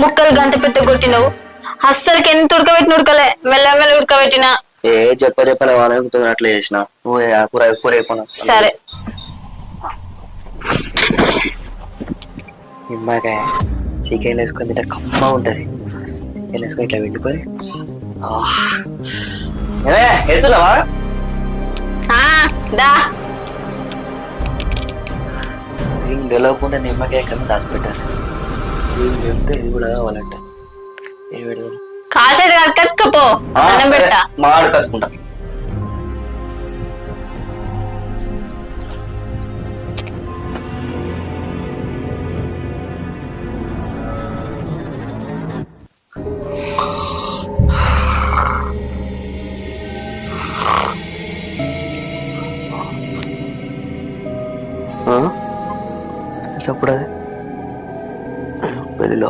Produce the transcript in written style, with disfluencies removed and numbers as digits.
ముక్కలు గంట పెద్ద కొట్టినవు. అస్సలకి ఎంత ఉడకబెట్టిన ఉడకలే, మెల్లమెల్ల ఉడకబెట్టినా. ఏ చెప్పలే వాళ్ళని అట్లా చేసిన. నువ్వు ఆ కూర కూర అయిపోయినా సరే. నిమ్మకాయ చికెన్ వేసుకొని తింటే కమ్మ ఉంటది. చికెన్ వేసుకొని ఇట్లా వెండుకొని ఎత్తున్నావా? దా ఏం గెలవకుండా నిమ్మకాయ కన్నా దాచిపెట్టాలి. ఏం చెప్తే ఇది కూడా కావాలంట. ఏం పెడదాం? కాసేది కట్టుకపో, అన్నం పెడతా. మాడు కలుసుకుంటా. చెప్పుడే పెళ్ళిలో